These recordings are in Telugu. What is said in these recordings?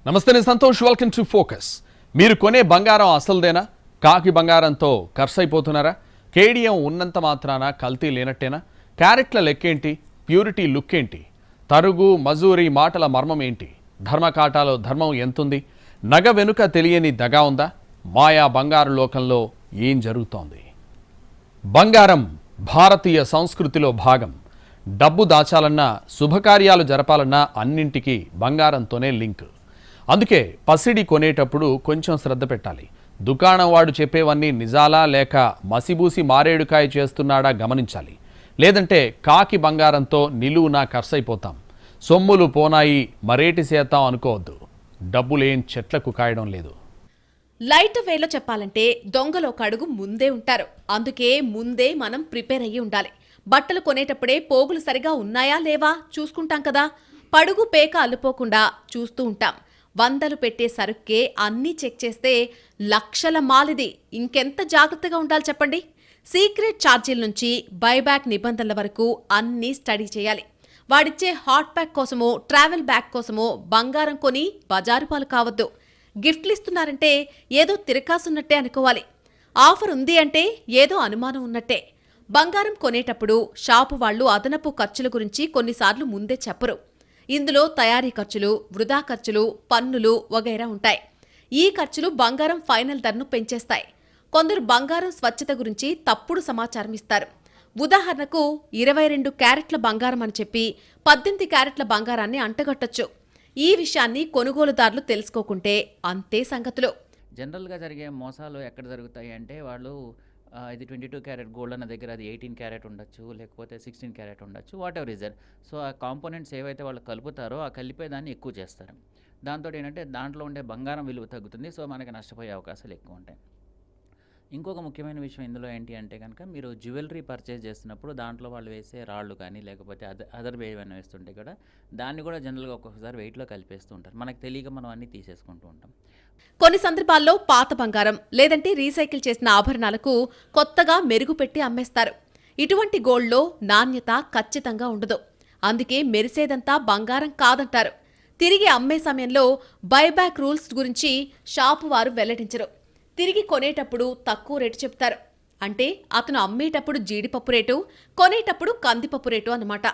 నమస్తే, నేను సంతోష్. Welcome to focus. మీరు కొనే బంగారం అసలుదేనా? కాకి బంగారంతో ఖర్చయిపోతున్నారా? కేడియం ఉన్నంత మాత్రాన కల్తీ లేనట్టేనా? క్యారెట్ల లెక్కేంటి? ప్యూరిటీ లుక్ ఏంటి? తరుగు మజూరి మాటల మర్మం ఏంటి? ధర్మకాటాలో ధర్మం ఎంతుంది? నగ వెనుక తెలియని దగా ఉందా? మాయా బంగారు లోకంలో ఏం జరుగుతోంది? బంగారం భారతీయ సంస్కృతిలో భాగం. డబ్బు దాచాలన్నా, శుభకార్యాలు జరపాలన్నా అన్నింటికీ బంగారంతోనే లింక్. అందుకే పసిడి కొనేటప్పుడు కొంచెం శ్రద్ధ పెట్టాలి. దుకాణం వాడు చెప్పేవన్నీ నిజాలా లేక మసిబూసి మారేడుకాయ చేస్తున్నాడా గమనించాలి. లేదంటే కాకి బంగారంతో నిలువునా ఖర్చయిపోతాం. సొమ్ములు పోనాయి మరేటి చేద్దాం అనుకోవద్దు. డబ్బులేం చెట్లకు కాయడం లేదు. లైట్ వేలో చెప్పాలంటే దొంగలో ఒక అడుగు ముందే ఉంటారు. అందుకే ముందే మనం ప్రిపేర్ అయ్యి ఉండాలి. బట్టలు కొనేటప్పుడే పోగులు సరిగా ఉన్నాయా లేవా చూసుకుంటాం కదా. పడుగు పేక అల్లుపోకుండా చూస్తూ ఉంటాం. వందలు పెట్టే సరుక్కే అన్నీ చెక్ చేస్తే లక్షల మాలిది. ఇంకెంత జాగ్రత్తగా ఉండాలి చెప్పండి. సీక్రెట్ ఛార్జీల నుంచి బైబ్యాక్ నిబంధనల వరకు అన్నీ స్టడీ చేయాలి. వాడిచ్చే హాట్ ప్యాక్ కోసమో ట్రావెల్ బ్యాగ్ కోసమో బంగారం కొని బజారు పాలు కావద్దు. గిఫ్ట్లు ఇస్తున్నారంటే ఏదో తిరకాసున్నట్టే అనుకోవాలి. ఆఫర్ ఉంది అంటే ఏదో అనుమానం ఉన్నట్టే. బంగారం కొనేటప్పుడు షాపు వాళ్లు అదనపు ఖర్చుల గురించి కొన్నిసార్లు ముందే చెప్పరు. ఇందులో తయారీ ఖర్చులు, వృధా ఖర్చులు, పన్నులు వగైరా ఉంటాయి. ఈ ఖర్చులు బంగారం ఫైనల్ ధరను పెంచేస్తాయి. కొందరు బంగారం స్వచ్ఛత గురించి తప్పుడు సమాచారం ఇస్తారు. ఉదాహరణకు 22 క్యారెట్ల బంగారం అని చెప్పి 18 క్యారెట్ల బంగారాన్ని అంటగట్టొచ్చు. ఈ విషయాన్ని కొనుగోలుదారులు తెలుసుకోకుంటే అంతే సంగతులు. జనరల్గా జరిగే మోసాలు ఎక్కడ జరుగుతాయి అంటే వాళ్ళు ఇది 22 క్యారెట్ గోల్డ్ అన్న దగ్గర అది 18 క్యారెట్ ఉండొచ్చు, లేకపోతే 16 క్యారెట్ ఉండొచ్చు, వాట్ ఎవర్ రీజన్. సో ఆ కాంపోనెంట్స్ ఏవైతే వాళ్ళు కలుపుతారో ఆ కలిపేదాన్ని ఎక్కువ చేస్తారు. దాంతో ఏంటంటే దాంట్లో ఉండే బంగారం విలువ తగ్గుతుంది. సో మనకి నష్టపోయే అవకాశాలు ఎక్కువ ఉంటాయి. ఇంకొక ముఖ్యమైన విషయం ఇందులో ఏంటి అంటే కనుక మీరు జ్యువెలరీ పర్చేజ్ చేస్తున్నప్పుడు దాంట్లో వాళ్ళు వేసే రాళ్ళు కానీ లేకపోతే అదర్ ఏమైనా వేస్తుంటే కూడా దాన్ని కూడా జనరల్గా ఒక్కొక్కసారి వెయిట్లో కలిపేస్తూ ఉంటారు. మనకు తెలియక మనం అన్నీ తీసేసుకుంటూ ఉంటాం. కొన్ని సందర్భాల్లో పాత బంగారం లేదంటే రీసైకిల్ చేసిన ఆభరణాలకు కొత్తగా మెరుగు పెట్టి అమ్మేస్తారు. ఇటువంటి గోల్డ్లో నాణ్యత ఖచ్చితంగా ఉండదు. అందుకే మెరిసేదంతా బంగారం కాదంటారు. తిరిగి అమ్మే సమయంలో బైబ్యాక్ రూల్స్ గురించి షాపు వారు వెల్లడించరు. తిరిగి కొనేటప్పుడు తక్కువ రేటు చెప్తారు. అంటే అతను అమ్మేటప్పుడు జీడిపప్పు రేటు, కొనేటప్పుడు కందిపప్పు రేటు అన్నమాట.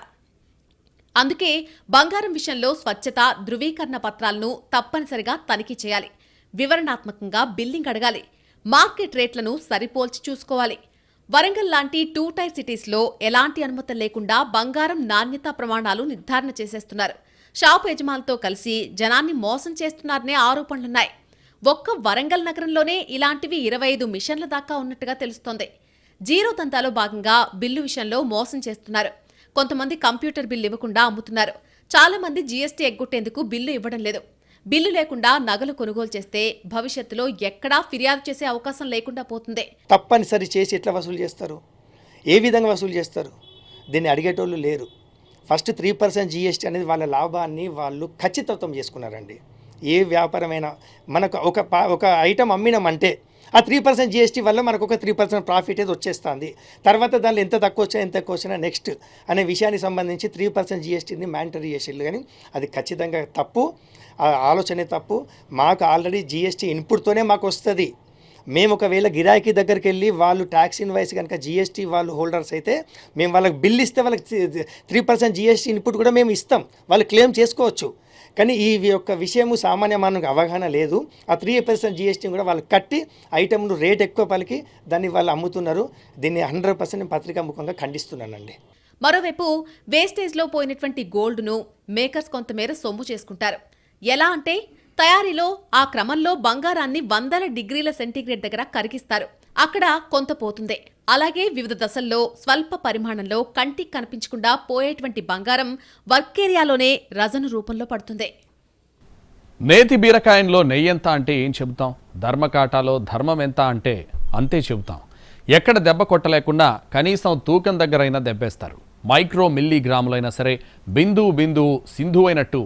అందుకే బంగారం విషయంలో స్వచ్ఛత, ధృవీకరణ పత్రాలను తప్పనిసరిగా తనిఖీ చేయాలి. వివరణాత్మకంగా బిల్లింగ్ అడగాలి. మార్కెట్ రేట్లను సరిపోల్చి చూసుకోవాలి. వరంగల్ లాంటి 2 టైర్ సిటీస్లో ఎలాంటి అనుమతులు లేకుండా బంగారం నాణ్యతా ప్రమాణాలు నిర్ధారణ చేసేస్తున్నారు. షాపు యజమానులతో కలిసి జనాన్ని మోసం చేస్తున్నారనే ఆరోపణలున్నాయి. ఒక్క వరంగల్ నగరంలోనే ఇలాంటివి 25 మిషన్ల దాకా ఉన్నట్టుగా తెలుస్తోంది. జీరో దంతాలో భాగంగా బిల్లు విషయంలో మోసం చేస్తున్నారు. కొంతమంది కంప్యూటర్ బిల్లు ఇవ్వకుండా అమ్ముతున్నారు. చాలా మంది జీఎస్టీ ఎగ్గొట్టేందుకు బిల్లు ఇవ్వడం లేదు. బిల్లు లేకుండా నగలు కొనుగోలు చేస్తే భవిష్యత్తులో ఎక్కడా ఫిర్యాదు చేసే అవకాశం లేకుండా పోతుంది. తప్పనిసరి చేసి ఎట్లా వసూలు చేస్తారు? ఏ విధంగా వసూలు చేస్తారు? దీన్ని అడిగేటోళ్ళు లేరు. ఫస్ట్ 3% జీఎస్టీ అనేది వాళ్ళ లాభాన్ని వాళ్ళు ఖచ్చితత్వం చేసుకున్నారండి. ఏ వ్యాపారమైనా మనకు ఒక ఐటమ్ అమ్మినామంటే ఆ 3% జీఎస్టీ వల్ల మనకు ఒక 3% ప్రాఫిట్ ఏది వచ్చేస్తుంది. తర్వాత దానిలో ఎంత తక్కువ వచ్చినా ఎంత ఎక్కువ వచ్చినా నెక్స్ట్ అనే విషయానికి సంబంధించి 3% జీఎస్టీని మ్యాండటరీ చేసేళ్ళు. కానీ అది ఖచ్చితంగా తప్పు. ఆ ఆలోచనే తప్పు. మాకు ఆల్రెడీ జీఎస్టీ ఇన్పుట్తోనే మాకు వస్తుంది. మేము ఒకవేళ గిరాకీ దగ్గరికి వెళ్ళి వాళ్ళు ట్యాక్స్ ఇన్వాయిస్ కనుక జీఎస్టీ వాళ్ళు హోల్డర్స్ అయితే మేము వాళ్ళకి బిల్ ఇస్తే వాళ్ళకి 3% జీఎస్టీ ఇన్పుట్ కూడా మేము ఇస్తాం. వాళ్ళు క్లెయిమ్ చేసుకోవచ్చు. కానీ ఈ యొక్క విషయము సామాన్య మానవునికి అవగాహన లేదు. ఆ 3% జీఎస్టీ కూడా వాళ్ళు కట్టి ఐటెంలు రేట్ ఎక్కువ పలికి దాన్ని వాళ్ళు అమ్ముతున్నారు. దీన్ని 100% పత్రికాముఖంగా ఖండిస్తున్నానండి. మరోవైపు వేస్టేజ్లో పోయినటువంటి గోల్డ్ను మేకర్స్ కొంతమేర సొమ్ము చేసుకుంటారు. ఎలా అంటే తయారీలో ఆ క్రమంలో బంగారాన్ని 100 డిగ్రీల సెంటీగ్రేడ్ దగ్గర కరిగిస్తారు. అక్కడ కొంత పోతుంది. అలాగే వివిధ దశల్లో స్వల్ప పరిమాణంలో కంటికి కనిపించకుండా పోయేటువంటి బంగారం వర్క్ ఏరియాలోనే రజను రూపంలో పడుతుంది. నేతి బీరకాయంలో నెయ్యంత అంటే ఏం చెబుతాం? ధర్మకాటాలో ధర్మం ఎంత అంటే అంతే చెబుతాం. ఎక్కడ దెబ్బ కొట్టలేకుండా కనీసం తూకం దగ్గరైనా దెబ్బేస్తారు. మైక్రో మిల్లీగ్రాములైనా సరే బిందు సింధు అయినట్టు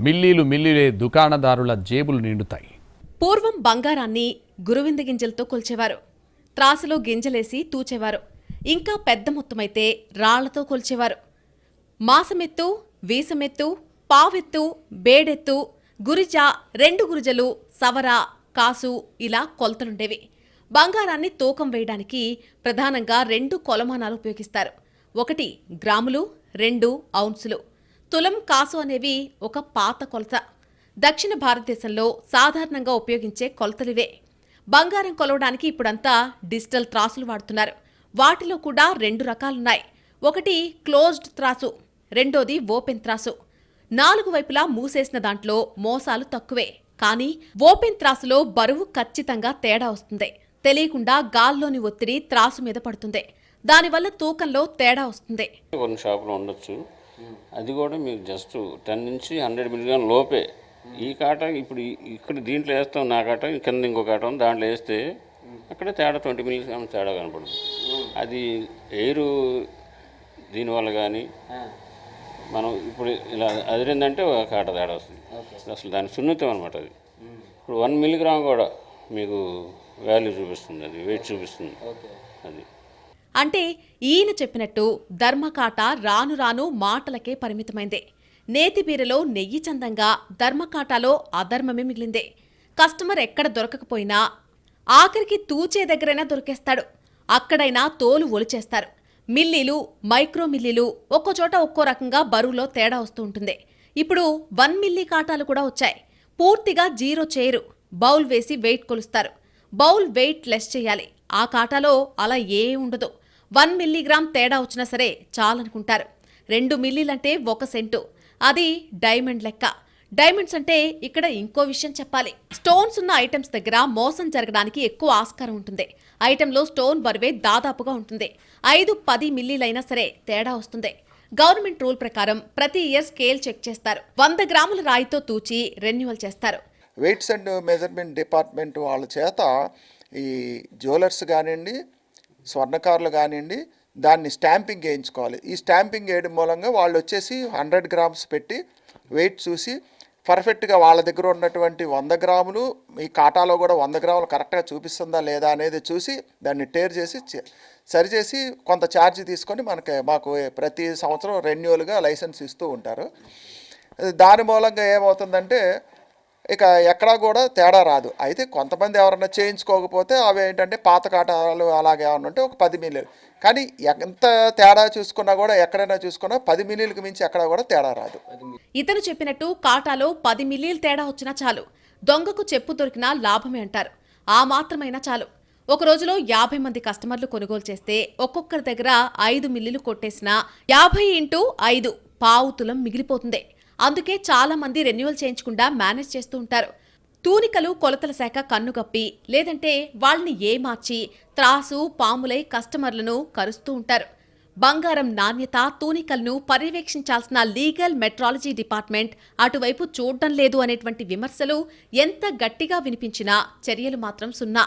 మిల్లీలే దుకాణదారుల జేబులు నిండుతాయి. పూర్వం బంగారాన్ని గురువింద గింజలతో కొల్చేవారు. త్రాసులో గింజలేసి తూచేవారు. ఇంకా పెద్ద మొత్తమైతే రాళ్లతో కొల్చేవారు. మాసమెత్తు, వీసమెత్తు, పావెత్తు, బేడెత్తు, గురిజ, 2 గురిజలు, సవర, కాసు ఇలా కొలతలుండేవి. బంగారాన్ని తూకం వేయడానికి ప్రధానంగా 2 కొలమానాలు ఉపయోగిస్తారు. 1 గ్రాములు, 2 ఔన్సులు. తులం, కాసు అనేవి ఒక పాత కొలత. దక్షిణ భారతదేశంలో సాధారణంగా ఉపయోగించే కొలతలివే. బంగారం కొలవడానికి ఇప్పుడంతా డిజిటల్ త్రాసులు వాడుతున్నారు. వాటిలో కూడా 2 రకాలున్నాయి. 1 క్లోజ్డ్ త్రాసు, రెండోది ఓపెన్ త్రాసు. 4 వైపులా మూసేసిన దాంట్లో మోసాలు తక్కువే. కానీ ఓపెన్ త్రాసులో బరువు ఖచ్చితంగా తేడా వస్తుంది. తెలియకుండా గాల్లోని ఒత్తిడి త్రాసు మీద పడుతుంది. దానివల్ల తూకంలో తేడా వస్తుంది. కొన్ని షాపులో ఉండొచ్చు, అది కూడా మీకు జస్ట్ 10 నుంచి 100 మిల్లీగ్రామ్ లోపే. ఈ కాట ఇప్పుడు ఇక్కడ దీంట్లో వేస్తాం, నా కాట కింద ఇంకో కాట ఉంది, దాంట్లో వేస్తే అక్కడ తేడా 20 మిల్లీగ్రామ్ తేడా కనపడుతుంది. అది ఎయిర్ దీనివల్ల కానీ మనం ఇప్పుడు ఇలా అదిరిందంటే ఒక కాట తేడా వస్తుంది. అసలు దాని సున్నితం అనమాట. అది ఇప్పుడు 1 మిల్లీగ్రామ్ కూడా మీకు వాల్యూ చూపిస్తుంది, అది వెయిట్ చూపిస్తుంది. అది అంటే ఈయన చెప్పినట్టు ధర్మకాట రాను రాను మాటలకే పరిమితమైందే. నేతిబీరలో నెయ్యి చందంగా ధర్మకాటాలో అధర్మమే మిగిలిందే. కస్టమర్ ఎక్కడ దొరకకపోయినా ఆఖరికి తూచే దగ్గరైనా దొరికేస్తాడు. అక్కడైనా తోలు ఒలిచేస్తారు. మిల్లీలు, మైక్రో మిల్లీలు ఒక్కోచోట ఒక్కో రకంగా బరువులో తేడా వస్తూ ఉంటుంది. ఇప్పుడు 1 మిల్లీ కాటాలు కూడా వచ్చాయి. పూర్తిగా జీరో చేయరు. బౌల్ వేసి వెయిట్ కొలుస్తారు. బౌల్ వెయిట్ లెస్ చేయాలి. ఆ కాటాలో అలా ఏ ఉండదు. 1 మిల్లీగ్రామ్ తేడా వచ్చినా సరే చాలనుకుంటారు. 2 మిల్లీలంటే 1 సెంటు. అది డైమండ్ లెక్క. డైమండ్స్ అంటే ఇక్కడ ఇంకో విషయం చెప్పాలి. స్టోన్స్ ఉన్న ఐటమ్స్ దగ్గర మోసం జరగడానికి ఎక్కువ ఆస్కారం ఉంటుంది. ఐటెంలో స్టోన్ బరువే దాదాపుగా ఉంటుంది. 5-10 మిల్లీలైనా సరే తేడా వస్తుంది. గవర్నమెంట్ రూల్ ప్రకారం ప్రతి ఇయర్ స్కేల్ చెక్ చేస్తారు. 100 గ్రాముల రాయితో తూచి రెన్యువల్ చేస్తారు. వెయిట్స్ అండ్ మెజర్మెంట్ డిపార్ట్మెంట్ వాళ్ళ చేత ఈ జ్యువెలర్స్ కానివ్వండి, స్వర్ణకారులు కానివ్వండి, దాన్ని స్టాంపింగ్ వేయించుకోవాలి. ఈ స్టాంపింగ్ వేయడం మూలంగా వాళ్ళు వచ్చేసి 100 గ్రామ్స్ పెట్టి వెయిట్ చూసి పర్ఫెక్ట్గా వాళ్ళ దగ్గర ఉన్నటువంటి 100 గ్రాములు ఈ కాటాలో కూడా 100 గ్రాములు కరెక్ట్గా చూపిస్తుందా లేదా అనేది చూసి దాన్ని టేర్ చేసి సరిచేసి కొంత ఛార్జ్ తీసుకొని మాకు ప్రతి సంవత్సరం రెన్యువల్గా లైసెన్స్ ఇస్తూ ఉంటారు. దాని మూలంగా ఏమవుతుందంటే ఇక ఎక్కడా కూడా తేడా రాదు. అయితే కొంతమంది ఎవరన్నా చేయించుకోకపోతే అవి ఏంటంటే పాత కాటాలు అలాగే ఏమన్నా ఉంటే ఒక 10 మిల్లీలు. కానీ ఎంత తేడా చూసుకున్నా కూడా ఎక్కడైనా చూసుకున్నా 10 మిల్లీలకు మించి ఎక్కడా కూడా తేడా రాదు. ఇతను చెప్పినట్టు కాటాలో 10 మిల్లీలు తేడా వచ్చినా చాలు. దొంగకు చెప్పు దొరికినా లాభమే అంటారు. ఆ మాత్రమైనా చాలు. ఒక రోజులో 50 మంది కస్టమర్లు కొనుగోలు చేస్తే ఒక్కొక్కరి దగ్గర 5 మిల్లీలు కొట్టేసినా 50 × 5 పావు తులం మిగిలిపోతుంది. అందుకే చాలా మంది రెన్యువల్ చేయించకుండా మేనేజ్ చేస్తూ ఉంటారు. తూనికలు కొలతల శాఖ కన్నుగప్పి లేదంటే వాళ్ళని ఏమార్చి త్రాసు పాములై కస్టమర్లను కరుస్తూ ఉంటారు. బంగారం నాణ్యత, తూనికలను పర్యవేక్షించాల్సిన లీగల్ మెట్రాలజీ డిపార్ట్మెంట్ అటువైపు చూడడం లేదు అనేటువంటి విమర్శలు ఎంత గట్టిగా వినిపించినా చర్యలు మాత్రం సున్నా.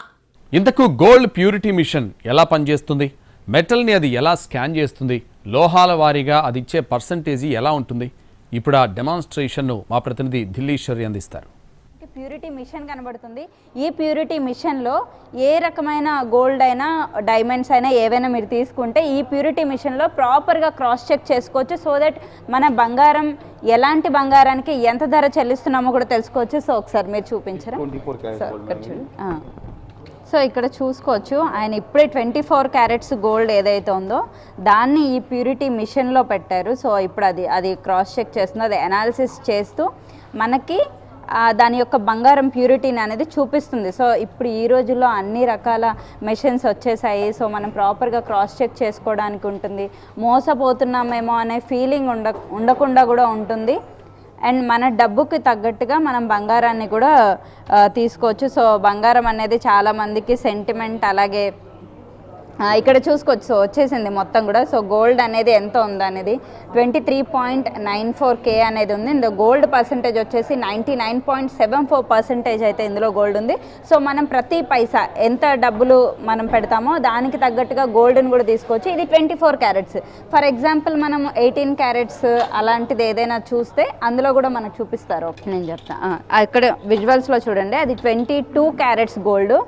ఇంతకు గోల్డ్ ప్యూరిటీ మిషన్ ఎలా పనిచేస్తుంది? మెటల్ని అది ఎలా స్కాన్ చేస్తుంది? లోహాల వారీగా అది ఇచ్చే పర్సంటేజీ ఎలా ఉంటుంది? ఇప్పుడు ఆ డెమాన్స్ట్రేషన్ను మా ప్రతినిధి ఢిల్లీశ్వరి అందిస్తారు. ప్యూరిటీ మిషన్ కనబడుతుంది. ఈ ప్యూరిటీ మిషన్లో ఏ రకమైన గోల్డ్ అయినా, డైమండ్స్ అయినా ఏవైనా మీరు తీసుకుంటే ఈ ప్యూరిటీ మిషన్లో ప్రాపర్గా క్రాస్ చెక్ చేసుకోవచ్చు. సో దట్ మన బంగారం ఎలాంటి బంగారానికి ఎంత ధర చెల్లిస్తున్నామో కూడా తెలుసుకోవచ్చు. సో ఒకసారి మీరు చూపించరా? సో ఇక్కడ చూసుకోవచ్చు, ఆయన ఇప్పుడే 24 క్యారెట్స్ గోల్డ్ ఏదైతే ఉందో దాన్ని ఈ ప్యూరిటీ మిషన్లో పెట్టారు. సో ఇప్పుడు అది క్రాస్ చెక్ చేస్తుంది, అది అనాలిసిస్ చేస్తూ మనకి దాని యొక్క బంగారం ప్యూరిటీని అనేది చూపిస్తుంది. సో ఇప్పుడు ఈ రోజుల్లో అన్ని రకాల మెషిన్స్ వచ్చేసాయి. సో మనం ప్రాపర్గా క్రాస్ చెక్ చేసుకోవడానికి ఉంటుంది. మోసపోతున్నామేమో అనే ఫీలింగ్ ఉండకుండా కూడా ఉంటుంది. అండ్ మన డబ్బుకి తగ్గట్టుగా మనం బంగారాన్ని కూడా తీసుకోవచ్చు. సో బంగారం అనేది చాలామందికి సెంటిమెంట్. అలాగే ఇక్కడ చూసుకోవచ్చు, సో వచ్చేసింది మొత్తం కూడా. సో గోల్డ్ అనేది ఎంత ఉందనేది 23.94K అనేది ఉంది. ఇందులో గోల్డ్ పర్సంటేజ్ వచ్చేసి 99.74% అయితే ఇందులో గోల్డ్ ఉంది. సో మనం ప్రతి పైసా ఎంత డబ్బులు మనం పెడతామో దానికి తగ్గట్టుగా గోల్డ్ని కూడా తీసుకోవచ్చు. ఇది 24 క్యారెట్స్. ఫర్ ఎగ్జాంపుల్ మనం 18 క్యారెట్స్ అలాంటిది ఏదైనా చూస్తే అందులో కూడా మనకు చూపిస్తారు. నేను చెప్తాను, ఇక్కడ విజువల్స్లో చూడండి, అది 22 క్యారెట్స్ గోల్డ్.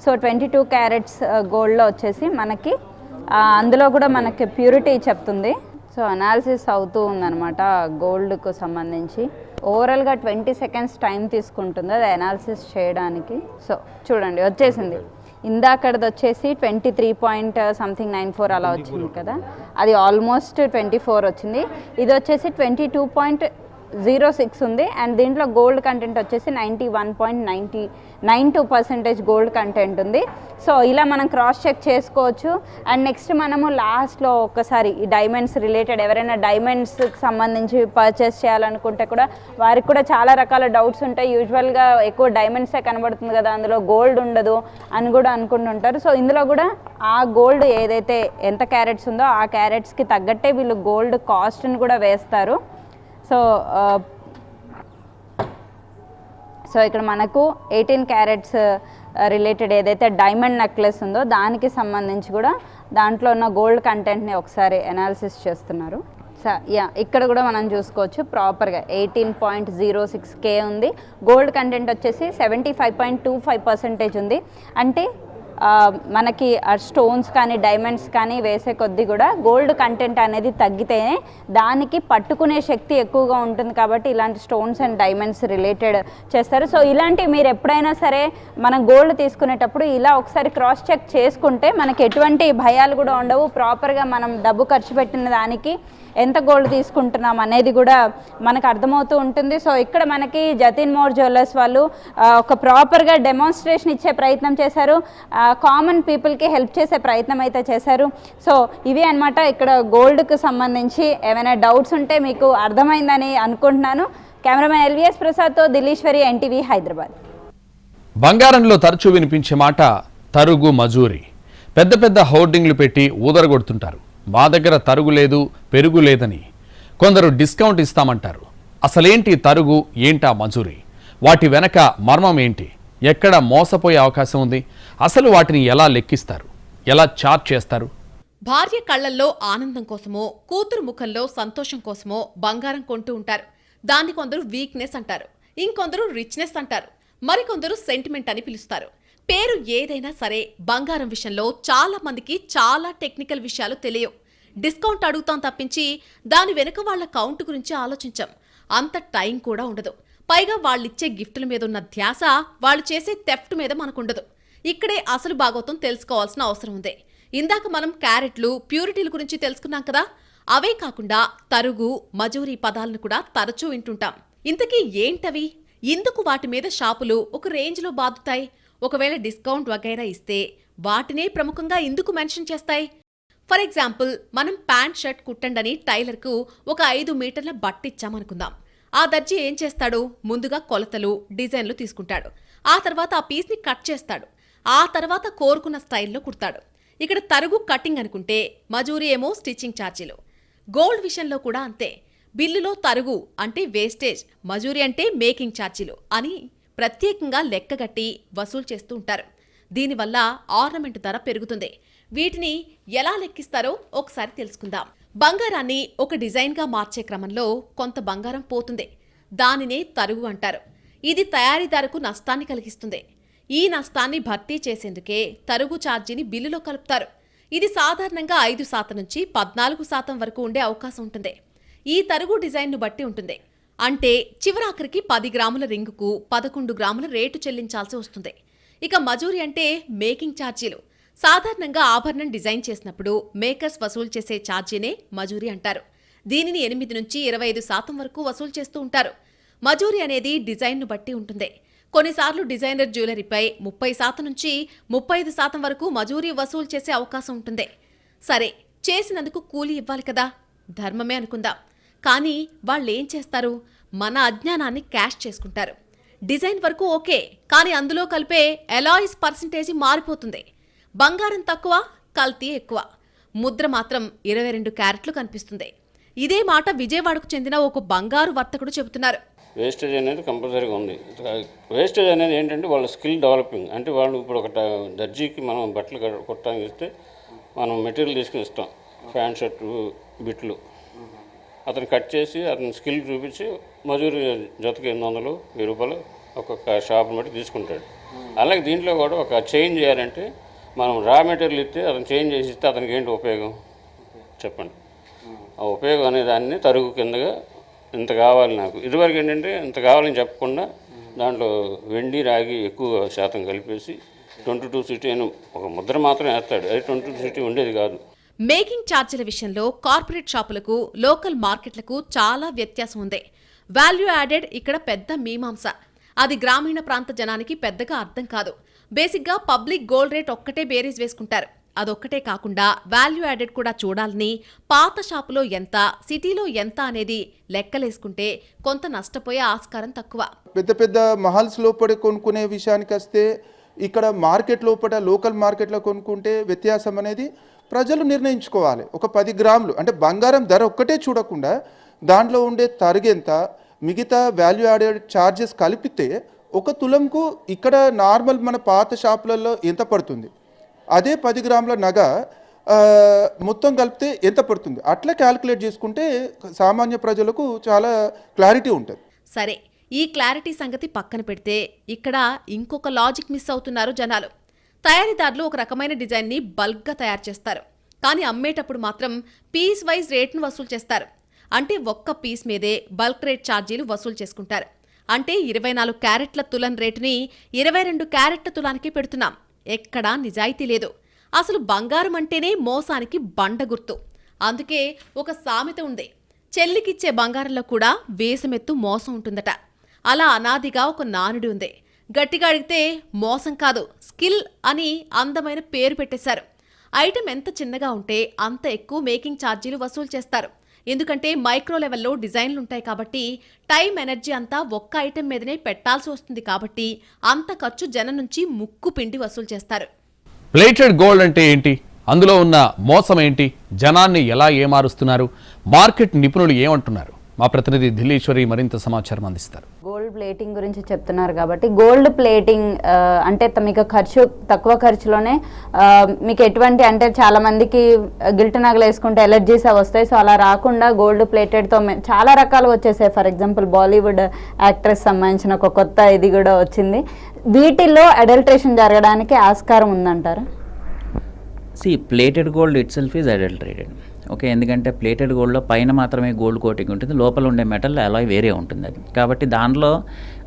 సో 22 క్యారెట్స్ గోల్డ్లో వచ్చేసి మనకి అందులో కూడా మనకి ప్యూరిటీ చెప్తుంది. సో అనాలిసిస్ అవుతూ ఉందన్నమాట గోల్డ్కు సంబంధించి. ఓవరాల్గా 20 సెకండ్స్ టైం తీసుకుంటుంది అది అనాలిసిస్ చేయడానికి. సో చూడండి వచ్చేసింది. ఇందాకది వచ్చేసి 23.94 అలా వచ్చింది కదా, అది ఆల్మోస్ట్ 24 వచ్చింది. ఇది వచ్చేసి 22.06 ఉంది. అండ్ దీంట్లో గోల్డ్ కంటెంట్ వచ్చేసి 91.92% గోల్డ్ కంటెంట్ ఉంది. సో ఇలా మనం క్రాస్ చెక్ చేసుకోవచ్చు. అండ్ నెక్స్ట్ మనము లాస్ట్లో ఒక్కసారి ఈ డైమండ్స్ రిలేటెడ్ ఎవరైనా డైమండ్స్కి సంబంధించి పర్చేస్ చేయాలనుకుంటే కూడా వారికి కూడా చాలా రకాల డౌట్స్ ఉంటాయి. యూజువల్గా ఎక్కువ డైమండ్సే కనబడుతుంది కదా, అందులో గోల్డ్ ఉండదు అని కూడా అనుకుంటుంటారు. సో ఇందులో కూడా ఆ గోల్డ్ ఏదైతే ఎంత క్యారెట్స్ ఉందో ఆ క్యారెట్స్కి తగ్గట్టే వీళ్ళు గోల్డ్ కాస్ట్ని కూడా వేస్తారు. సో ఇక్కడ మనకు 18 క్యారెట్స్ రిలేటెడ్ ఏదైతే డైమండ్ నెక్లెస్ ఉందో దానికి సంబంధించి కూడా దాంట్లో ఉన్న గోల్డ్ కంటెంట్ని ఒకసారి అనాలిసిస్ చేస్తున్నారు. ఇక్కడ కూడా మనం చూసుకోవచ్చు ప్రాపర్గా 18.06K ఉంది. గోల్డ్ కంటెంట్ వచ్చేసి 75.25% ఉంది. అంటే మనకి స్టోన్స్ కానీ డైమండ్స్ కానీ వేసే కొద్దీ కూడా గోల్డ్ కంటెంట్ అనేది తగ్గితేనే దానికి పట్టుకునే శక్తి ఎక్కువగా ఉంటుంది. కాబట్టి ఇలాంటి స్టోన్స్ అండ్ డైమండ్స్ రిలేటెడ్ చేస్తారు. సో ఇలాంటివి మీరు ఎప్పుడైనా సరే మనం గోల్డ్ తీసుకునేటప్పుడు ఇలా ఒకసారి క్రాస్ చెక్ చేసుకుంటే మనకి ఎటువంటి భయాలు కూడా ఉండవు. ప్రాపర్గా మనం డబ్బు ఖర్చు పెట్టిన దానికి ఎంత గోల్డ్ తీసుకుంటున్నాం అనేది కూడా మనకు అర్థమవుతూ ఉంటుంది. సో ఇక్కడ మనకి జతిన్ మోర్ జ్యువెలర్స్ వాళ్ళు ఒక ప్రాపర్గా డెమాన్స్ట్రేషన్ ఇచ్చే ప్రయత్నం చేశారు. కామన్ పీపుల్కి హెల్ప్ చేసే ప్రయత్నం అయితే చేశారు. సో ఇవి అన్నమాట ఇక్కడ గోల్డ్కి సంబంధించి. ఏమైనా డౌట్స్ ఉంటే మీకు అర్థమైందని అనుకుంటున్నాను. కెమెరామెన్ ఎల్విఎస్ ప్రసాద్తో దిలీశ్వరి, ఎన్టీవీ, హైదరాబాద్. బంగారంలో తరచూ వినిపించే మాట తరుగు మజూరి. పెద్ద పెద్ద హోర్డింగ్లు పెట్టి ఊదరగొడుతుంటారు. మా దగ్గర తరుగు లేదు, పెరుగు లేదని. కొందరు డిస్కౌంట్ ఇస్తామంటారు. అసలేంటి తరుగు, ఏంటా మజూరి? వాటి వెనక మర్మం ఏంటి? ఎక్కడ మోసపోయే అవకాశం ఉంది? అసలు వాటిని ఎలా లెక్కిస్తారు? ఎలా చార్జ్ చేస్తారు? భార్య కళ్లల్లో ఆనందం కోసమో కూతురు ముఖంలో సంతోషం కోసమో బంగారం కొంటూ ఉంటారు. దాన్ని కొందరు వీక్నెస్ అంటారు, ఇంకొందరు రిచ్నెస్ అంటారు, మరికొందరు సెంటిమెంట్ అని పిలుస్తారు. పేరు ఏదైనా సరే బంగారం విషయంలో చాలా మందికి చాలా టెక్నికల్ విషయాలు తెలియవు. డిస్కౌంట్ అడుగుతాం తప్పించి దాని వెనుక వాళ్ల కౌంట్ గురించి ఆలోచించాం. అంత టైం కూడా ఉండదు. పైగా వాళ్ళిచ్చే గిఫ్టుల మీద ఉన్న ధ్యాస వాళ్ళు చేసే థెఫ్ట్ మీద మనకుండదు. ఇక్కడే అసలు భాగవతం తెలుసుకోవాల్సిన అవసరం ఉంది. ఇందాక మనం క్యారెట్లు, ప్యూరిటీల గురించి తెలుసుకున్నాం కదా, అవే కాకుండా తరుగు, మజూరీ పదాలను కూడా తరచూ వింటుంటాం. ఇంతకీ ఏంటవి? ఇందుకు వాటి మీద షాపులు ఒక రేంజ్లో బాదుతాయి. ఒకవేళ డిస్కౌంట్ వగైరా ఇస్తే వాటినే ప్రముఖంగా ఎందుకు మెన్షన్ చేస్తాయి? ఫర్ ఎగ్జాంపుల్, మనం ప్యాంట్ షర్ట్ కుట్టండని టైలర్కు ఒక 5 మీటర్ల బట్టిచ్చామనుకుందాం. ఆ దర్జీ ఏం చేస్తాడు? ముందుగా కొలతలు, డిజైన్లు తీసుకుంటాడు. ఆ తర్వాత ఆ పీస్ని కట్ చేస్తాడు. ఆ తర్వాత కోరుకున్న స్టైల్లో కుడతాడు. ఇక్కడ తరుగు కటింగ్ అనుకుంటే, మజూరీ ఏమో స్టిచ్చింగ్ ఛార్జీలు. గోల్డ్ విషయంలో కూడా అంతే. బిల్లులో తరుగు అంటే వేస్టేజ్, మజూరీ అంటే మేకింగ్ ఛార్జీలు అని ప్రత్యేకంగా లెక్కగట్టి వసూలు చేస్తూ ఉంటారు. దీనివల్ల ఆర్నమెంట్ ధర పెరుగుతుంది. వీటిని ఎలా లెక్కిస్తారో ఒకసారి తెలుసుకుందాం. బంగారాన్ని ఒక డిజైన్గా మార్చే క్రమంలో కొంత బంగారం పోతుంది. దానినే తరుగు అంటారు. ఇది తయారీదారుకు నష్టాన్ని కలిగిస్తుంది. ఈ నష్టాన్ని భర్తీ చేసేందుకే తరుగు ఛార్జీని బిల్లులో కలుపుతారు. ఇది సాధారణంగా 5% నుంచి 14% వరకు ఉండే అవకాశం ఉంటుంది. ఈ తరుగు డిజైన్ను బట్టి ఉంటుంది. అంటే చివరాఖరికి 10 గ్రాముల రింగుకు 11 గ్రాముల రేటు చెల్లించాల్సి వస్తుంది. ఇక మజూరీ అంటే మేకింగ్ ఛార్జీలు. సాధారణంగా ఆభరణం డిజైన్ చేసినప్పుడు మేకర్స్ వసూలు చేసే ఛార్జీనే మజూరీ అంటారు. దీనిని 8 నుంచి 25% వరకు వసూలు చేస్తూ ఉంటారు. మజూరీ అనేది డిజైన్ను బట్టి ఉంటుంది. కొన్నిసార్లు డిజైనర్ జ్యువెలరీపై 30% నుంచి 35% వరకు మజూరీ వసూలు చేసే అవకాశం ఉంటుంది. సరే, చేసినందుకు కూలీ ఇవ్వాలి కదా, ధర్మమే అనుకుందాం. కానీ వాళ్ళేం చేస్తారు? మన అజ్ఞానాన్ని క్యాష్ చేసుకుంటారు. డిజైన్ వరకు ఓకే, కానీ అందులో కలిపే అలాయిస్ పర్సంటేజీ మారిపోతుంది. బంగారం తక్కువ, కల్తీ ఎక్కువ. ముద్ర మాత్రం 22 క్యారెట్లు కనిపిస్తుంది. ఇదే మాట విజయవాడకు చెందిన ఒక బంగారు వర్తకుడు చెబుతున్నారు. వేస్టేజ్ అనేది కంపల్సరీగా ఉంది. వేస్టేజ్ అనేది ఏంటంటే వాళ్ళ స్కిల్ డెవలపింగ్. అంటే వాళ్ళు ఇప్పుడు ఒక దర్జీకి మనం బట్టలు కుట్టడానికి ఇస్తే మనం మెటీరియల్ తీసుకుని ఇస్తాం, ప్యాంట్ షర్టు బిట్లు. అతను కట్ చేసి అతని స్కిల్ చూపించి మజూరీ జతకి 800, 1000 రూపాయలు ఒక్కొక్క షాప్ని బట్టి తీసుకుంటాడు. అలాగే దీంట్లో కూడా ఒక చేంజ్ చేయాలంటే మనం రా మెటీరియల్ ఇస్తే అతను చేంజ్ చేసి ఇస్తే అతనికి ఏంటి ఉపయోగం చెప్పండి. ఆ ఉపయోగం అనే దాన్ని తరుగు కిందగా ఇంత కావాలి నాకు. ఇదివరకు ఏంటంటే ఇంత కావాలని చెప్పకుండా దాంట్లో వెండి రాగి ఎక్కువ శాతం కలిపేసి 22 సిటీ అని ఒక ముద్ర మాత్రం వేస్తాడు. అది 22 సిటీ ఉండేది కాదు. మేకింగ్ ఛార్జీల విషయంలో కార్పొరేట్ షాపులకు లోకల్ మార్కెట్లకు చాలా వ్యత్యాసం ఉంది. వాల్యూ యాడెడ్ ఇక్కడ పెద్ద మీమాంస. అది గ్రామీణ ప్రాంత జనానికి పెద్దగా అర్థం కాదు. బేసిక్గా పబ్లిక్ గోల్డ్ రేట్ ఒక్కటే బేరీజ్ వేసుకుంటారు. అదొక్కటే కాకుండా వాల్యూ యాడెడ్ కూడా చూడాలని పాత షాపులో ఎంత, సిటీలో ఎంత అనేది లెక్కలేసుకుంటే కొంత నష్టపోయే ఆస్కారం తక్కువ. పెద్ద పెద్ద మహల్స్ లోపల కొనుక్కునే విషయానికి వస్తే ఇక్కడ మార్కెట్ లోపల లోకల్ మార్కెట్లో కొనుక్కుంటే వ్యత్యాసం అనేది ప్రజలు నిర్ణయించుకోవాలి. ఒక 10 గ్రాములు అంటే బంగారం ధర ఒక్కటే చూడకుండా దాంట్లో ఉండే తరుగెంత, మిగతా వాల్యూ యాడెడ్ ఛార్జెస్ కలిపితే ఒక తులంకు ఇక్కడ నార్మల్ మన పాత షాపులలో ఎంత పడుతుంది, అదే 10 గ్రాముల నగ మొత్తం కలిపితే ఎంత పడుతుంది, అట్లా క్యాలిక్యులేట్ చేసుకుంటే సామాన్య ప్రజలకు చాలా క్లారిటీ ఉంటుంది. సరే, ఈ క్లారిటీ సంగతి పక్కన పెడితే ఇక్కడ ఇంకొక లాజిక్ మిస్ అవుతున్నారు జనాలు. తయారీదారులు ఒక రకమైన డిజైన్ని బల్క్గా తయారు చేస్తారు, కానీ అమ్మేటప్పుడు మాత్రం పీస్ వైజ్ రేట్ను వసూలు చేస్తారు. అంటే ఒక్క పీస్ మీదే బల్క్ రేట్ ఛార్జీలు వసూలు చేసుకుంటారు. అంటే 24 క్యారెట్ల తులం రేటుని 22 క్యారెట్ల తులానికి పెడుతున్నాం. ఎక్కడా నిజాయితీ లేదు. అసలు బంగారం అంటేనే మోసానికి బండ గుర్తు. అందుకే ఒక సామెత ఉంది, చెల్లికిచ్చే బంగారంలో కూడా వేసమెత్తు మోసం ఉంటుందట. అలా అనాదిగా ఒక నానుడి ఉంది. గట్టిగా అడిగితే మోసం కాదు, స్కిల్ అని అందమైన పేరు పెట్టేశారు. ఐటెం ఎంత చిన్నగా ఉంటే అంత ఎక్కువ మేకింగ్ ఛార్జీలు వసూలు చేస్తారు. ఎందుకంటే మైక్రో లెవెల్లో డిజైన్లుంటాయి కాబట్టి టైం, ఎనర్జీ అంతా ఒక్క ఐటెం మీదనే పెట్టాల్సి వస్తుంది కాబట్టి అంత ఖర్చు జనం నుంచి ముక్కు పిండి వసూలు చేస్తారు. ప్లేటెడ్ గోల్డ్ అంటే ఏంటి, అందులో ఉన్న మోసం ఏంటి, జనాన్ని ఎలా ఏమారుస్తున్నారు, మార్కెట్ నిపుణులు ఏమంటున్నారు? మా ప్రతినిధి ఢిల్లీశ్వరి మరింత సమాచారం అందిస్తారు. గోల్డ్ ప్లేటింగ్ గురించి చెప్తున్నారు కాబట్టి గోల్డ్ ప్లేటింగ్ అంటే మీకు ఖర్చు తక్కువ ఖర్చులోనే మీకు ఎటువంటి అంటే చాలా మందికి గిల్ట్ నగలు వేసుకుంటే ఎలర్జీస్ అవి వస్తాయి. సో అలా రాకుండా గోల్డ్ ప్లేటెడ్తో చాలా రకాలు వచ్చేసాయి. ఫర్ ఎగ్జాంపుల్ బాలీవుడ్ యాక్ట్రెస్ సంబంధించిన ఒక కొత్త ఇది కూడా వచ్చింది. వీటిల్లో అడల్ట్రేషన్ జరగడానికి ఆస్కారం ఉందంటారా? Plated gold it self is adulterated. Okay, ఎందుకంటే ప్లేటెడ్ గోల్డ్లో పైన మాత్రమే గోల్డ్ కోటింగ్ ఉంటుంది, లోపల ఉండే మెటల్ అలాయ్ వేరే ఉంటుంది అది. కాబట్టి దానిలో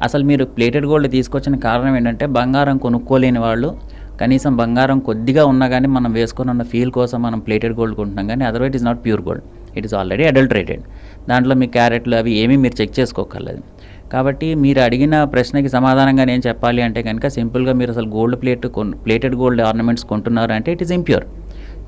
అసలు మీరు ప్లేటెడ్ గోల్డ్ తీసుకొచ్చిన కారణం ఏంటంటే బంగారం కొనుక్కోలేని వాళ్ళు కనీసం బంగారం కొద్దిగా ఉన్నా కానీ మనం వేసుకొని ఉన్న ఫీల్ కోసం మనం ప్లేటెడ్ గోల్డ్ కొంటున్నాం. కానీ otherwise it is not pure gold, it is already adulterated. దాంట్లో మీ క్యారెట్లు అవి ఏమీ మీరు చెక్ చేసుకోగలదు. కాబట్టి మీరు అడిగిన ప్రశ్నకి సమాధానంగా నేను చెప్పాలి అంటే కనుక సింపుల్గా మీరు అసలు ప్లేటెడ్ గోల్డ్ ఆర్నమెంట్స్ కొంటున్నారు అంటే ఇట్ ఈస్ ఇంప్యూర్.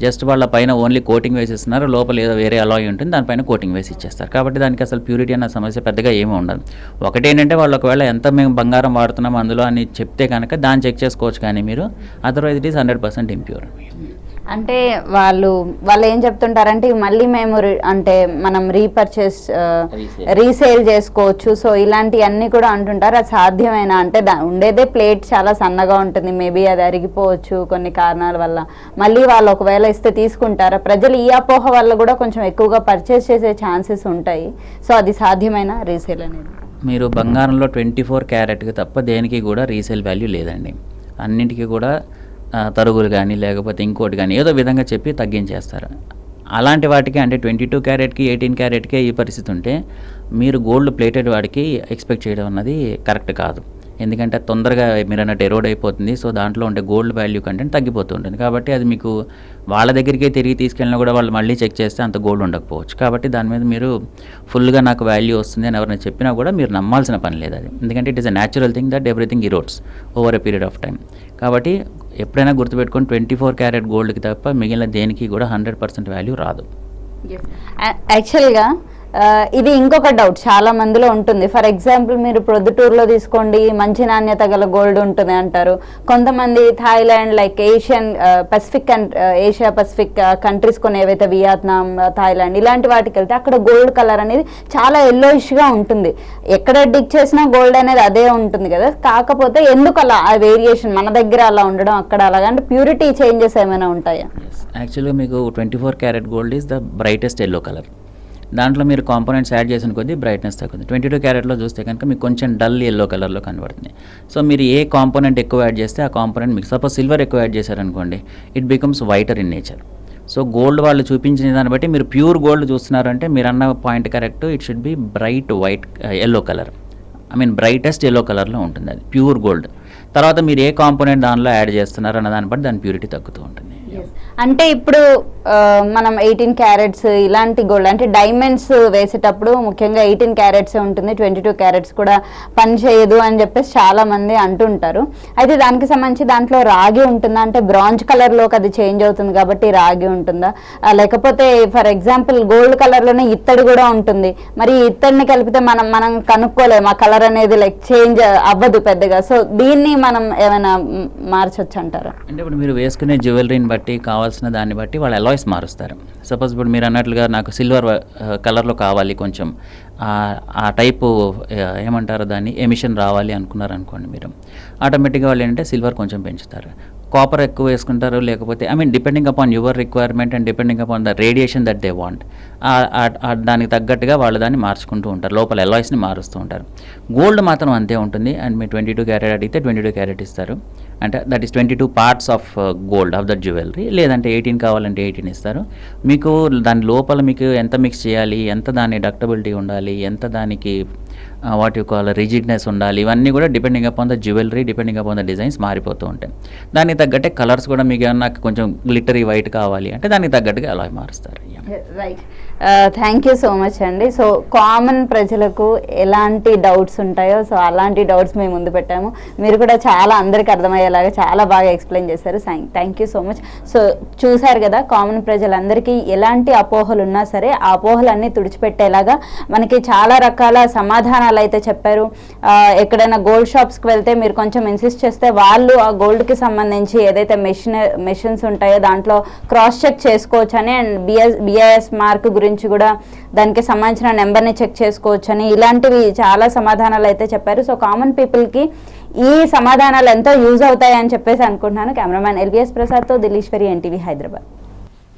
జస్ట్ వాళ్ళ పైన ఓన్లీ కోటింగ్ వేసి ఇస్తున్నారు, లోపల ఏదో వేరే అలాయ్ ఉంటుంది, దానిపైన కోటింగ్ వేసి ఇచ్చేస్తారు. కాబట్టి దానికి అసలు ప్యూరిటీ అన్న సమస్య పెద్దగా ఏమీ ఉండదు. ఒకటేంటంటే వాళ్ళు ఒకవేళ ఎంత మేము బంగారం వాడుతున్నాం అందులో అని చెప్తే కనుక దాన్ని చెక్ చేసుకోవచ్చు, కానీ మీరు అదర్వైజ్ ఇట్ ఈస్ 100% ఇంప్యూర్. అంటే వాళ్ళు ఏం చెప్తుంటారంటే మళ్ళీ మేము అంటే మనం రీపర్చేస్ రీసేల్ చేసుకోవచ్చు. సో ఇలాంటివన్నీ కూడా అంటుంటారు. అది సాధ్యమేనా? అంటే ఉండేదే ప్లేట్ చాలా సన్నగా ఉంటుంది, మేబీ అది అరిగిపోవచ్చు కొన్ని కారణాల వల్ల. మళ్ళీ వాళ్ళు ఒకవేళ ఇస్తే తీసుకుంటారా? ప్రజలు ఈ అపోహ వల్ల కూడా కొంచెం ఎక్కువగా పర్చేస్ చేసే ఛాన్సెస్ ఉంటాయి. సో అది సాధ్యమేనా రీసేల్ అనేది? మీరు బంగారంలో 24 క్యారెట్కి తప్ప దేనికి కూడా రీసేల్ వాల్యూ లేదండి. అన్నింటికీ కూడా తరుగులు కానీ లేకపోతే ఇంకోటి కానీ ఏదో విధంగా చెప్పి తగ్గించేస్తారు. అలాంటి వాటికి అంటే 22 క్యారెట్కి 18 క్యారెట్కే ఈ పరిస్థితి ఉంటే మీరు గోల్డ్ ప్లేటెడ్ వాడికి ఎక్స్పెక్ట్ చేయడం అన్నది కరెక్ట్ కాదు. ఎందుకంటే తొందరగా మీరు అన్నట్టు ఎరోడ్ అయిపోతుంది. సో దాంట్లో ఉండే గోల్డ్ వాల్యూ కంటెంట్ తగ్గిపోతూ ఉంటుంది. కాబట్టి అది మీకు వాళ్ళ దగ్గరికే తిరిగి తీసుకెళ్ళినా కూడా వాళ్ళు మళ్ళీ చెక్ చేస్తే అంత గోల్డ్ ఉండకపోవచ్చు. కాబట్టి దాని మీద మీరు ఫుల్గా నాకు వాల్యూ వస్తుంది అని ఎవరైనా చెప్పినా కూడా మీరు నమ్మాల్సిన పని లేదు అది. ఎందుకంటే it is a natural thing that everything erodes over a period of time. కాబట్టి ఎప్పుడైనా గుర్తుపెట్టుకొని 24 క్యారెట్ గోల్డ్కి తప్ప మిగిలిన దేనికి కూడా 100% వాల్యూ రాదు. యాక్చువల్గా ఇది ఇంకొక డౌట్ చాలా మందిలో ఉంటుంది. ఫర్ ఎగ్జాంపుల్ మీరు ప్రొద్దుటూరులో తీసుకోండి, మంచి నాణ్యత గల గోల్డ్ ఉంటుంది అంటారు. కొంతమంది Thailand like Asia Pacific countries కొన్ని ఏవైతే వియత్నాం, థాయిలాండ్ ఇలాంటి వాటికి వెళ్తే అక్కడ గోల్డ్ కలర్ అనేది చాలా ఎల్లోయిష్గా ఉంటుంది. ఎక్కడ డిక్ చేసినా గోల్డ్ అనేది అదే ఉంటుంది కదా. కాకపోతే ఎందుకు అలా ఆ వేరియేషన్ మన దగ్గర అలా ఉండడం, అక్కడ అలాగా అంటే ప్యూరిటీ చేంజెస్ ఏమైనా ఉంటాయా? యాక్చువల్గా మీకు 24 carat gold is the brightest yellow colour. దాంట్లో మీరు కాంపోనెంట్స్ యాడ్ చేసిన కొద్దీ బ్రైట్నెస్ తగ్గుతుంది. 22 క్యారెట్లో చూస్తే కనుక మీకు కొంచెం డల్ ఎల్లో కలర్లో కనబడుతుంది. సో మీరు ఏ కాంపోనెంట్ ఎక్కువ యాడ్ చేస్తే ఆ కాంపోనెంట్ మీకు సపోజ్ సిల్వర్ ఎక్కువ యాడ్ చేశారనుకోండి, it becomes waiter in nature. So gold వాళ్ళు చూపించిన దాన్ని బట్టి మీరు ప్యూర్ గోల్డ్ చూస్తున్నారంటే మీరు అన్న point correct. It should be bright white yellow colour, I mean brightest yellow కలర్లో ఉంటుంది అది ప్యూర్ గోల్డ్. తర్వాత మీరు ఏ కాంపోనెంట్ దానిలో యాడ్ చేస్తున్నారు అన్న దాన్ని బట్టి దాని ప్యూరిటీ తగ్గుతూ ఉంటుంది. అంటే ఇప్పుడు మనం 18 క్యారెట్స్ ఇలాంటి గోల్డ్ అంటే డైమండ్స్ వేసేటప్పుడు ముఖ్యంగా 18 క్యారెట్సే ఉంటుంది, 22 క్యారెట్స్ కూడా పని చేయదు అని చెప్పేసి చాలా మంది అంటుంటారు. అయితే దానికి సంబంధించి దాంట్లో రాగి ఉంటుందా, అంటే బ్రాంజ్ కలర్లోకి అది చేంజ్ అవుతుంది కాబట్టి రాగి ఉంటుందా, లేకపోతే ఫర్ ఎగ్జాంపుల్ గోల్డ్ కలర్లోనే ఇత్తడి కూడా ఉంటుంది, మరి ఇత్తడిని కలిపితే మనం కనుక్కోలేము, ఆ కలర్ అనేది లైక్ చేంజ్ అవ్వదు పెద్దగా. సో దీన్ని మనం ఏమైనా మార్చొచ్చు అంటారా? అంటే ఇప్పుడు మీరు వేసుకునే జ్యువెలరీని బట్టి కావాల్సిన దాన్ని బట్టి వాళ్ళు అలాయ్స్ మారుస్తారు. సపోజ్ ఇప్పుడు మీరు అన్నట్లుగా నాకు సిల్వర్ కలర్లో కావాలి, కొంచెం ఆ టైపు ఏమంటారు దాన్ని ఎమిషన్ రావాలి అనుకున్నారు అనుకోండి, మీరు ఆటోమేటిక్గా వాళ్ళు ఏంటంటే సిల్వర్ కొంచెం పెంచుతారు, కాపర్ ఎక్కువ వేసుకుంటారు, లేకపోతే I mean depending upon your requirement and depending upon the radiation that they want, దానికి తగ్గట్టుగా వాళ్ళు దాన్ని మార్చుకుంటూ ఉంటారు, లోపల అలాయ్స్ని మారుస్తూ ఉంటారు. గోల్డ్ మాత్రం అంతే ఉంటుంది. అండ్ మీరు 22 క్యారెట్ అడిగితే 22 క్యారెట్ ఇస్తారు, అంటే that is 22 parts of gold of that jewellery. లేదంటే 18 కావాలంటే 18 ఇస్తారు. మీకు దాని లోపల మీకు ఎంత మిక్స్ చేయాలి, ఎంత దాని డక్టబిలిటీ ఉండాలి, ఎంత దానికి వాట్ యూ కాల్ రిజిడ్నెస్ ఉండాలి, ఇవన్నీ కూడా depending upon the jewellery, depending upon the designs మారిపోతూ ఉంటాయి. దానికి తగ్గట్టే కలర్స్ కూడా మీకు ఏమన్నా కొంచెం గ్లిటరీ వైట్ కావాలి అంటే దానికి తగ్గట్టుగా అలా మారుస్తారు. Right, thank you so much అండి. సో కామన్ ప్రజలకు ఎలాంటి డౌట్స్ ఉంటాయో సో అలాంటి డౌట్స్ మేము ముందు పెట్టాము. మీరు కూడా చాలా అందరికి అర్థమయ్యేలాగా చాలా బాగా ఎక్స్ప్లెయిన్ చేశారు. Thank you so much. So చూశారు కదా, కామన్ ప్రజలందరికీ ఎలాంటి అపోహలు ఉన్నా సరే ఆ అపోహలన్నీ తుడిచిపెట్టేలాగా మనకి చాలా రకాల సమాధానాలు అయితే చెప్పారు. ఎక్కడైనా గోల్డ్ షాప్స్కి వెళ్తే మీరు కొంచెం ఇన్సిస్ట్ చేస్తే వాళ్ళు ఆ గోల్డ్కి సంబంధించి ఏదైతే మెషిన్స్ ఉంటాయో దాంట్లో క్రాస్ చెక్ చేసుకోవచ్చు అని, అండ్ బిఐఎస్ మార్క్ గురించి కూడా దానికి సంబంధించిన నెంబర్ని చెక్ చేసుకోవచ్చు అని, ఇలాంటివి చాలా సమాధానాలు అయితే చెప్పారు. సో కామన్ పీపుల్కి ఈ సమాధానాలు ఎంతో యూజ్ అవుతాయి అని చెప్పేసి అనుకుంటున్నాను. కెమెరామ్యాన్ ఎల్విఎస్ ప్రసాద్తో దిలీశ్వరి, ఎన్టీవీ హైదరాబాద్.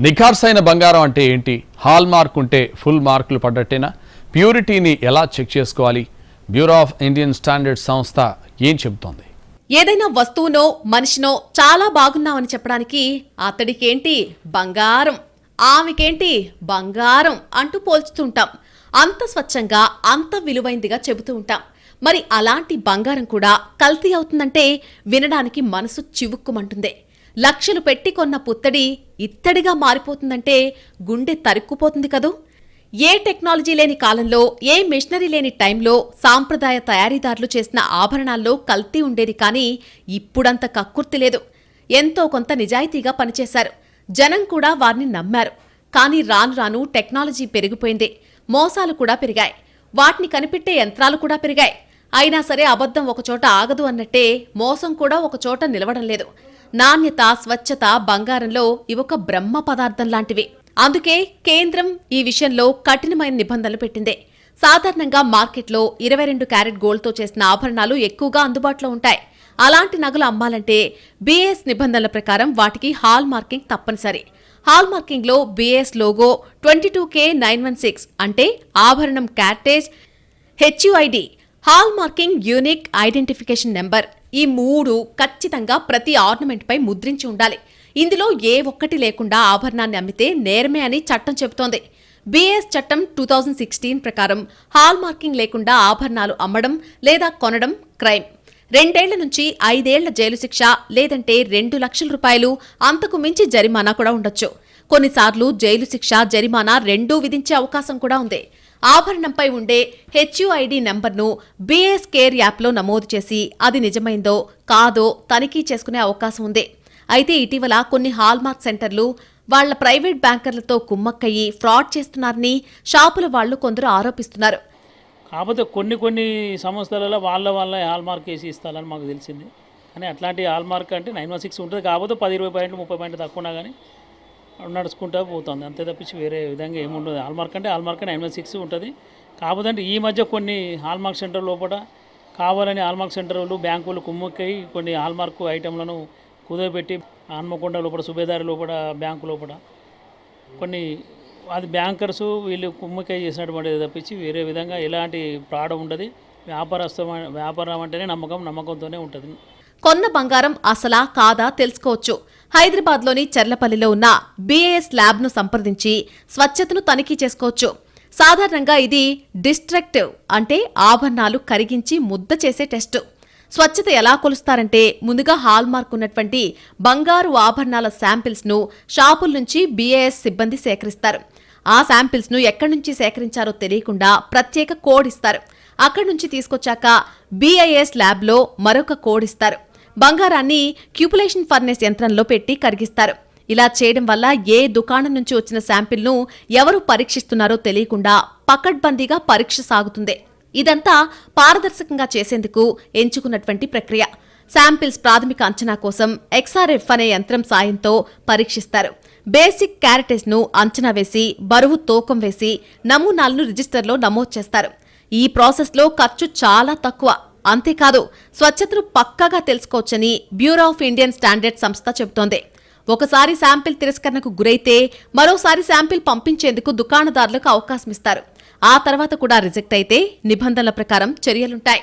నిఖార్సైన బంగారం అంటే ఏంటి? హాల్ మార్క్ ఉంటే ఫుల్ మార్కులు పడ్డట్టేనా? ప్యూరిటీని ఎలా చెక్ చేసుకోవాలి? బ్యూరో ఆఫ్ ఇండియన్ స్టాండర్డ్స్ సంస్థ ఏం చెబుతోంది? ఏదైనా వస్తువునో మనిషినో చాలా బాగున్నామని చెప్పడానికి అతడికేంటి బంగారం, ఆమెకేంటి బంగారం అంటూ పోల్చుతుంటాం. అంత స్వచ్ఛంగా అంత విలువైందిగా చెబుతూ ఉంటాం. మరి అలాంటి బంగారం కూడా కల్తీ అవుతుందంటే వినడానికి మనసు చివుక్కుమంటుంది. లక్షలు పెట్టి కొన్న పుత్తడి ఇత్తడిగా మారిపోతుందంటే గుండె తరుక్కుపోతుంది కదూ. ఏ టెక్నాలజీ లేని కాలంలో, ఏ మిషనరీ లేని టైంలో సాంప్రదాయ తయారీదారులు చేసిన ఆభరణాల్లో కల్తీ ఉండేది, కానీ ఇప్పుడంత కక్కుర్తి లేదు. ఎంతో కొంత నిజాయితీగా పనిచేశారు. జనం కూడా వారిని నమ్మారు. కానీ రాను రాను టెక్నాలజీ పెరిగిపోయింది, మోసాలు కూడా పెరిగాయి, వాటిని కనిపెట్టే యంత్రాలు కూడా పెరిగాయి. అయినా సరే అబద్ధం ఒకచోట ఆగదు అన్నట్టే మోసం కూడా ఒకచోట నిలవడం లేదు. నాణ్యత, స్వచ్ఛత బంగారంలో ఇవొక బ్రహ్మ పదార్థం లాంటివి. అందుకే కేంద్రం ఈ విషయంలో కఠినమైన నిబంధనలు పెట్టింది. సాధారణంగా మార్కెట్లో 22 క్యారెట్ గోల్డ్తో చేసిన ఆభరణాలు ఎక్కువగా అందుబాటులో ఉంటాయి. అలాంటి నగలు అమ్మాలంటే బిఏఎస్ నిబంధనల ప్రకారం వాటికి హాల్ మార్కింగ్ తప్పనిసరి. హాల్ మార్కింగ్లో బిఏఎస్ లోగో, 22K916 అంటే ఆభరణం క్యారెటేజ్, HUID hall marking unique identification number, ఈ 3 ఖచ్చితంగా ప్రతి ఆర్నమెంట్పై ముద్రించి ఉండాలి. ఇందులో ఏ ఒక్కటి లేకుండా ఆభరణాన్ని అమ్మితే నేరమే అని చట్టం చెబుతోంది. బిఏఎస్ చట్టం 2016 ప్రకారం హాల్ మార్కింగ్ లేకుండా ఆభరణాలు అమ్మడం లేదా కొనడం క్రైమ్. 2 ఏళ్ల నుంచి 5 ఏళ్ల జైలు శిక్ష, లేదంటే 2 లక్షల రూపాయలు అంతకు మించి జరిమానా కూడా ఉండొచ్చు. కొన్నిసార్లు జైలు శిక్ష, జరిమానా రెండూ విధించే అవకాశం కూడా ఉంది. ఆభరణంపై ఉండే హెచ్యుఐడి నెంబర్ను బిఏఎస్ కేర్ యాప్లో నమోదు చేసి అది నిజమైందో కాదో తనిఖీ చేసుకునే అవకాశం ఉంది. అయితే ఇటీవల కొన్ని హాల్మార్క్ సెంటర్లు వాళ్ల ప్రైవేట్ బ్యాంకర్లతో కుమ్మక్కయ్యి ఫ్రాడ్ చేస్తున్నారని షాపుల వాళ్లు కొందరు ఆరోపిస్తున్నారు. కాకపోతే కొన్ని సంస్థలలో వాళ్ళ హాల్మార్క్ వేసి ఇస్తారని మాకు తెలిసింది. కానీ అట్లాంటి హాల్మార్క్ అంటే 916 ఉంటుంది. కాకపోతే 10-20 పాయింట్లు 30 పాయింట్లు తక్కువ ఉన్నా కానీ నడుచుకుంటూ పోతుంది, అంతే తప్పించి వేరే విధంగా ఏముండదు. హాల్మార్క్ అంటే 916 ఉంటుంది. కాకపోతే అంటే ఈ మధ్య కొన్ని హాల్మార్క్ సెంటర్ లోపల కావాలని హాల్మార్క్ సెంటర్లు బ్యాంకులు కుమ్మక్కయ్యి కొన్ని హాల్మార్క్ ఐటెంలను కుదవపెట్టి హన్మకొండ లోపల, సుబేదారి లోపల, బ్యాంకు లోపల కొన్ని అది బ్యాంకర్స్ వీళ్ళు కుమ్మకాయ చేసినటువంటిది తప్పించి వేరే విధంగా ఎలాంటి ఫ్రాడ్ ఉండదు. వ్యాపారం అంటేనే నమ్మకంతోనే ఉంటుంది. కొన్న బంగారం అసలా కాదా తెలుసుకోవచ్చు. హైదరాబాద్లోని చెర్లపల్లిలో ఉన్న BIS ల్యాబ్ను సంప్రదించి స్వచ్ఛతను తనిఖీ చేసుకోవచ్చు. సాధారణంగా ఇది డిస్ట్రక్టివ్ అంటే ఆభరణాలు కరిగించి ముద్ద చేసే టెస్టు. స్వచ్ఛత ఎలా కొలుస్తారంటే ముందుగా హాల్మార్క్ ఉన్నటువంటి బంగారు ఆభరణాల శాంపిల్స్ను షాపుల నుంచి BIS సిబ్బంది సేకరిస్తారు. ఆ శాంపిల్స్ను ఎక్కడి నుంచి సేకరించారో తెలియకుండా ప్రత్యేక కోడ్ ఇస్తారు. అక్కడి నుంచి తీసుకొచ్చాక BIS ల్యాబ్లో మరొక కోడ్ ఇస్తారు. బంగారాన్ని క్యూపులేషన్ ఫర్నేస్ యంత్రంలో పెట్టి కరిగిస్తారు. ఇలా చేయడం వల్ల ఏ దుకాణం నుంచి వచ్చిన శాంపిల్ను ఎవరు పరీక్షిస్తున్నారో తెలియకుండా పకడ్బందీగా పరీక్ష సాగుతుంది. ఇదంతా పారదర్శకంగా చేసేందుకు ఎంచుకున్నటువంటి ప్రక్రియ. శాంపిల్స్ ప్రాథమిక అంచనా కోసం XRF అనే యంత్రం సాయంతో పరీక్షిస్తారు. బేసిక్ క్యారెటేజ్ను అంచనా వేసి బరువు తూకం వేసి నమూనాలను రిజిస్టర్లో నమోదు చేస్తారు. ఈ ప్రాసెస్లో ఖర్చు చాలా తక్కువ. అంతేకాదు స్వచ్ఛతను పక్కాగా తెలుసుకోవచ్చని బ్యూరో ఆఫ్ ఇండియన్ స్టాండర్డ్ సంస్థ చెబుతోంది. ఒకసారి శాంపిల్ తిరస్కరణకు గురైతే మరోసారి శాంపిల్ పంపించేందుకు దుకాణదారులకు అవకాశం ఇస్తారు. ఆ తర్వాత కూడా రిజెక్ట్ అయితే నిబంధనల ప్రకారం చర్యలుంటాయి.